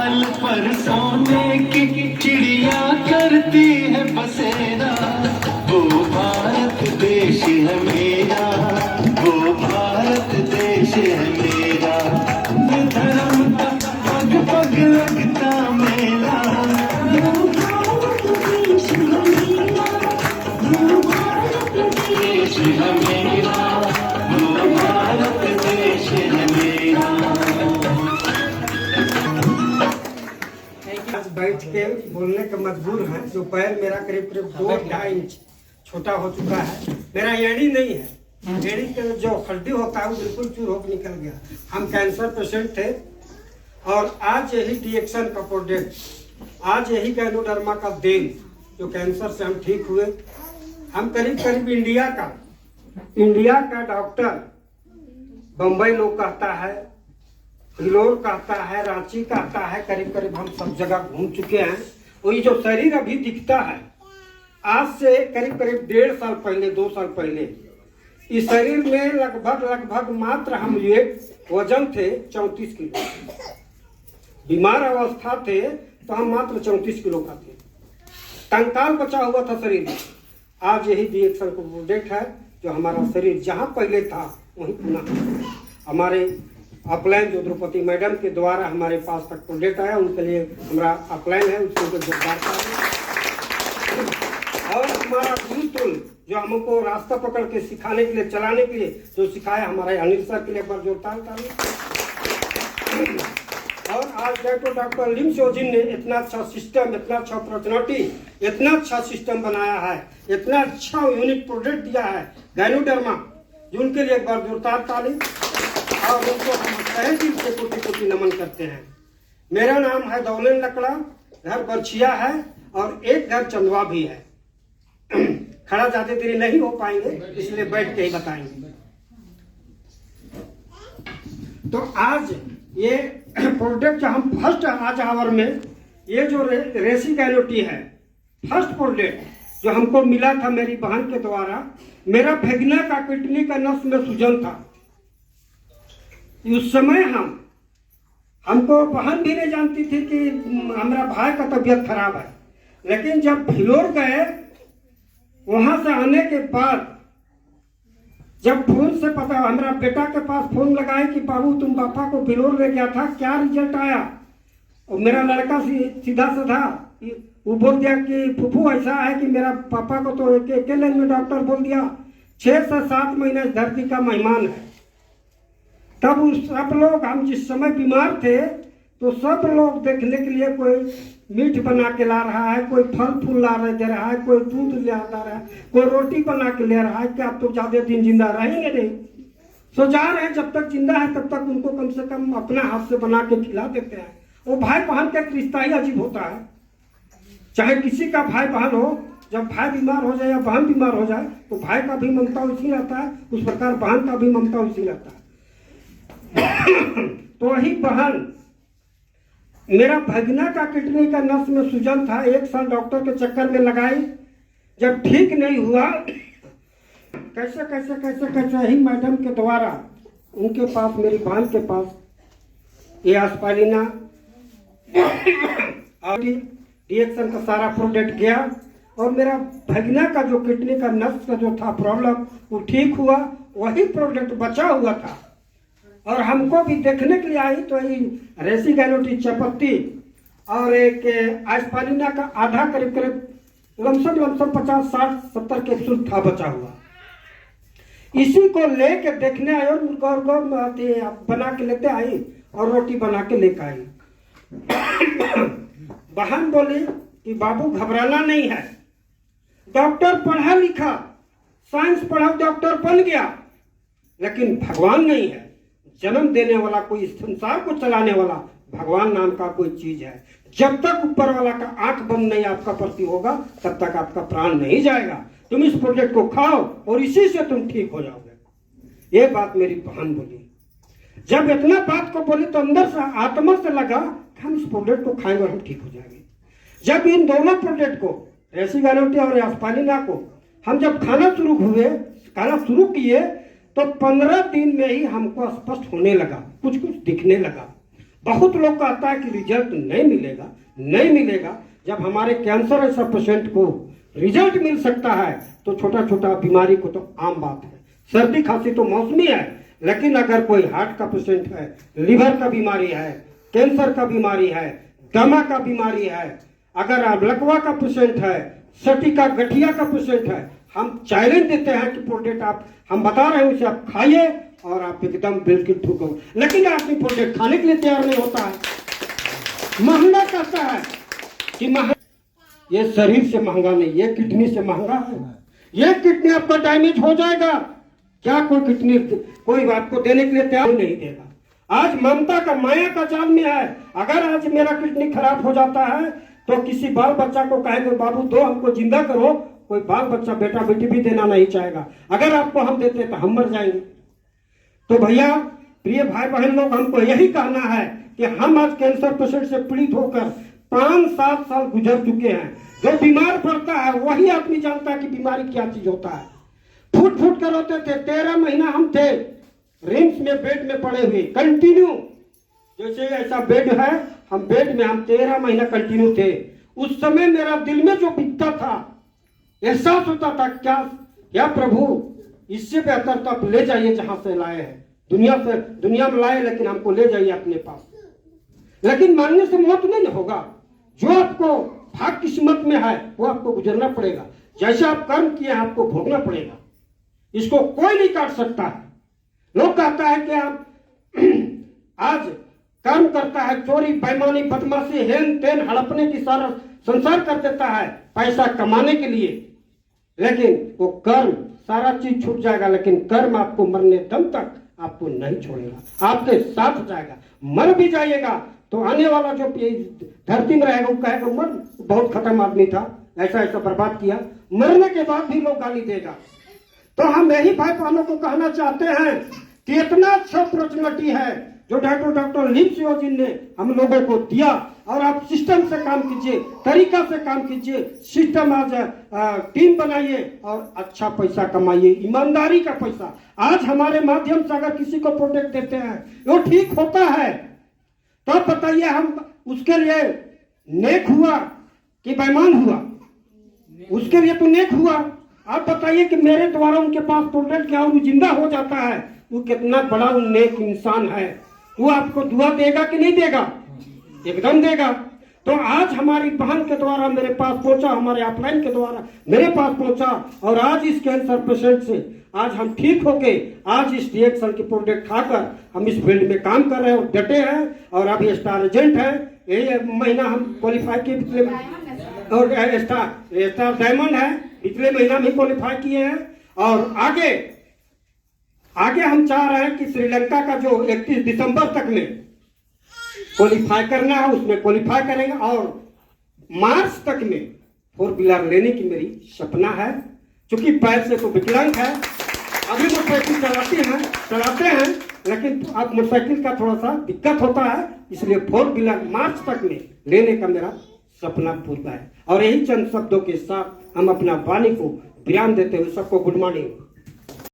डाल पर सोने की चिड़िया करती है बसेरा। वो भारत देश है मेरा, वो भारत देश है मेरा। ये धर्म का पग पग लगता मेला। वो भारत देश है मेरा, वो भारत देश है मेरा, वो भारत देश है मेरा। आज बैठ के बोलने का मजबूर है। जो पैर मेरा करीब करीब 2-2.5 इंच छोटा हो चुका है। मेरा एड़ी नहीं है, एड़ी के जो हड्डी होता है वो बिल्कुल चूर होकर निकल गया। हम कैंसर पेशेंट थे और आज यही डिएक्शन का प्रोडक्ट, आज यही गैनोडर्मा का देन, जो कैंसर से हम ठीक हुए। हम करीब करीब इंडिया का डॉक्टर, बम्बई लोग कहता है, हिलोर कहता है, रांची कहता है, करीब करीब हम सब जगह घूम चुके हैं। और ये जो शरीर अभी दिखता है, आज से करीब करीब 1.5 साल पहले, 2 साल पहले, इस शरीर में लगभग मात्र हम ये वजन थे 34 किलो। बीमार अवस्था थे तो हम मात्र 34 किलो का थे। कंकाल बचा हुआ था शरीर में। आज यही डिएक्शन का प्रोडक्ट है जो हमारा शरीर जहाँ पहले था वहीं पुनः हमारे अपलाइन जो द्रौपदी मैडम के द्वारा हमारे पास तक प्रोजेक्ट आया, उनके लिए हमारा अपलाइन है, उसके ऊपर जोरदार और हमारा गुरुकुल जो हमको रास्ता पकड़ के सिखाने के लिए, चलाने के लिए जो सिखाया, हमारे अनिल सर के लिए पर जोरदार और आज डॉक्टर लिम सोजिन ने इतना अच्छा सिस्टम, इतना अच्छा अपॉर्चुनिटी, इतना अच्छा सिस्टम बनाया है, इतना अच्छा यूनिक प्रोडक्ट दिया है गैनोडर्मा, जो उनके लिए एक बार जोरदार ताली और उनको हम तहे दिल से कोटि कोटि नमन करते हैं। मेरा नाम है दौलन लकड़ा, घर बरछिया है और एक घर चंदवा भी है। खड़ा ज्यादा देरी नहीं हो पाएंगे, इसलिए बैठ के ही बताएंगे। तो आज ये प्रोडक्ट हम फर्स्ट आज आवर में, ये जो रेसी गैनोटी है, फर्स्ट प्रोडक्ट जो हमको मिला था मेरी बहन के द्वारा। मेरा भेगना का किडनी का नस में सूजन था। उस समय हमको बहन भी नहीं जानती थी कि हमारा भाई का तबीयत खराब है। लेकिन जब भिलोर गए, वहां से आने के बाद जब फोन से पता, हमारा बेटा के पास फोन लगाए कि बाबू तुम पापा को भिलोर ले गया था, क्या रिजल्ट आया? और मेरा लड़का सीधा साधा वो बोल दिया कि फूफू ऐसा है कि मेरा पापा को तो एक लाइन में डॉक्टर बोल दिया 6 से 7 महीने धरती का मेहमान है। तब उस सब लोग, हम जिस समय बीमार थे तो सब लोग देखने के लिए कोई मीठ बना के ला रहा है, कोई फल फूल ला दे रहा है, कोई दूध ले आता रहा है, कोई रोटी बना के ले रहा है कि आप तो ज्यादा दिन जिंदा रहेंगे नहीं। सो जा रहे हैं, जब तक जिंदा है तब तक उनको कम से कम अपना हाथ से बना के खिला देते हैं। वो भाई बहन का एक रिश्ता ही अजीब होता है। चाहे किसी का भाई बहन हो, जब भाई बीमार हो जाए या बहन बीमार हो जाए तो भाई का भी ममता उसी रहता है, उस प्रकार बहन का भी ममता उसी रहता है। तो वही बहन, मेरा भगना का किडनी का नस में सूजन था, 1 साल डॉक्टर के चक्कर में लगाई, जब ठीक नहीं हुआ, कैसे ही मैडम के द्वारा उनके पास, मेरी बहन के पास ये एस्पारिना और डिएक्शन का सारा प्रोडक्ट गया और मेरा भगना का जो किडनी का नस का जो था प्रॉब्लम वो ठीक हुआ। वही प्रोडक्ट बचा हुआ था और हमको भी देखने के लिए आई तो ये रेसी गैनोटी चपत्ती और एक एस्पारिना का आधा करीब लमसम 50-60-70 कैप्सूल था बचा हुआ। इसी को लेके देखने आए और बना के लेते आई और रोटी बना के लेकर आई। बहन बोली कि बाबू घबराना नहीं है, डॉक्टर पढ़ा लिखा, साइंस पढ़ा, डॉक्टर बन गया, लेकिन भगवान नहीं है। जन्म देने वाला, कोई संसार को चलाने वाला भगवान नाम का कोई चीज है। जब तक ऊपर वाला का आंख बंद नहीं आपका प्रति होगा तब तक आपका प्राण नहीं जाएगा। तुम इस प्रोडक्ट को खाओ और इसी से तुम ठीक हो जाओगे। ये बात मेरी बहन बोली। जब इतना बात को बोली तो अंदर से, आत्मा से लगा कि हम इस प्रोडक्ट को खाएंगे और हम ठीक हो जाएंगे। जब इन दोनों प्रोडक्ट को, रेसी गैनोटी और एस्पारिना को, हम जब खाना शुरू किए तो 15 दिन में ही हमको स्पष्ट होने लगा, कुछ दिखने लगा। बहुत लोग कहता है कि रिजल्ट नहीं मिलेगा। जब हमारे कैंसर ऐसा पेशेंट को रिजल्ट मिल सकता है तो छोटा छोटा बीमारी को तो आम बात है। सर्दी खांसी तो मौसमी है, लेकिन अगर कोई हार्ट का पेशेंट है, लिवर का बीमारी है, कैंसर का बीमारी है, दमा का बीमारी है, अगर आप लकवा का पेशेंट है, सटिका गठिया का पेशेंट है, हम चैलेंज देते हैं कि प्रोडक्ट आप हम बता रहे हैं उसे आप खाइए और आप एकदम बिल्कुल ठीक हो। लेकिन आदमी प्रोडक्ट खाने के लिए तैयार नहीं होता है, महंगा कहता है कि ये शरीर से महंगा नहीं, ये किडनी से महंगा है। ये किडनी आपका डैमेज हो जाएगा, क्या कोई किडनी कोई आपको देने के लिए तैयार नहीं देगा। आज ममता का माया का जाल में है। अगर आज मेरा किडनी खराब हो जाता है तो किसी बाल बच्चा को कहेंगे बाबू दो हमको जिंदा करो, कोई बाल बच्चा बेटा बेटी भी देना नहीं चाहेगा। अगर आपको हम देते तो हम मर जाएंगे। तो भैया प्रिय भाई बहन लोग, हमको यही कहना है कि हम आज कैंसर पेशेंट से पीड़ित होकर 5-7 साल गुजर चुके हैं। जो बीमार पड़ता है वही आदमी जानता है कि बीमारी क्या चीज होता है। फूट फूट कर रोते थे। 13 महीना हम थे रिम्स में बेड में पड़े हुए कंटिन्यू। जैसे ऐसा बेड है, हम बेड में हम 13 महीना कंटिन्यू थे। उस समय मेरा दिल में जो बीतता था, एहसास होता था क्या प्रभु इससे बेहतर तो आप ले जाइए जहां से लाए हैं, दुनिया में लाए, लेकिन हमको ले जाइए अपने पास। लेकिन मानने से मौत नहीं होगा। जो आपको भाग किस्मत में है वो आपको गुजरना पड़ेगा। जैसे आप कर्म किए हैं आपको भोगना पड़ेगा, इसको कोई नहीं काट सकता है। लोग कहता है कि आप आज कर्म करता है, चोरी बेईमानी बदमाशी हेन तेन हड़पने की सारा संसार कर देता है पैसा कमाने के लिए, लेकिन वो कर्म सारा चीज छूट जाएगा, लेकिन कर्म आपको मरने दम तक आपको नहीं छोड़ेगा, आपके साथ जाएगा। मर भी जाइएगा तो आने वाला जो धरती में रहेगा वो कहेगा मर बहुत खत्म आदमी था, ऐसा ऐसा बर्बाद किया। मरने के बाद भी लोग गाली देगा। तो हम यही भाई बहनों को कहना चाहते हैं कि इतना अच्छा अपॉर्चुनिटी है जो डॉक्टर लिम सियोजिन ने हम लोगों को दिया, और आप सिस्टम से काम कीजिए, तरीका से काम कीजिए, सिस्टम आज टीम बनाइए और अच्छा पैसा कमाइए, ईमानदारी का पैसा। आज हमारे माध्यम से अगर किसी को प्रोडक्ट देते हैं वो ठीक होता है तो बताइए हम उसके लिए नेक हुआ कि बेईमान हुआ? उसके लिए तो नेक हुआ। आप बताइए कि मेरे द्वारा उनके पास प्रोडक्ट क्या वो जिंदा हो जाता है, वो कितना बड़ा नेक इंसान है। वो आपको दुआ देगा कि नहीं देगा? एकदम देगा। तो आज हमारी बहन के द्वारा मेरे पास पहुंचा, हमारे अपलाइन के द्वारा मेरे पास पहुंचा, और आज इस कैंसर पेशेंट से आज हम ठीक हो गए। आज इस DXL की प्रोडक्ट खाकर हम इस फील्ड में काम कर रहे हैं और डटे हैं, और अभी स्टार एजेंट है। यही महीना हम क्वालिफाई किए पिछले, और स्टार डायमंड है, पिछले महीना में क्वालिफाई किए हैं। और आगे हम चाह रहे हैं कि श्रीलंका का जो 31 दिसंबर तक में क्वालिफाई करना है उसमें क्वालिफाई करेंगे, और मार्च तक में 4 व्हीलर लेने की मेरी सपना है। क्योंकि पैर से तो विकलांग है, अभी मोटरसाइकिल चलाते हैं, लेकिन अब मोटरसाइकिल का थोड़ा सा दिक्कत होता है, इसलिए 4 व्हीलर मार्च तक में लेने का मेरा सपना पूरा है। और यही चंद शब्दों के साथ हम अपना वाणी को विराम देते हुए सबको गुड मॉर्निंग।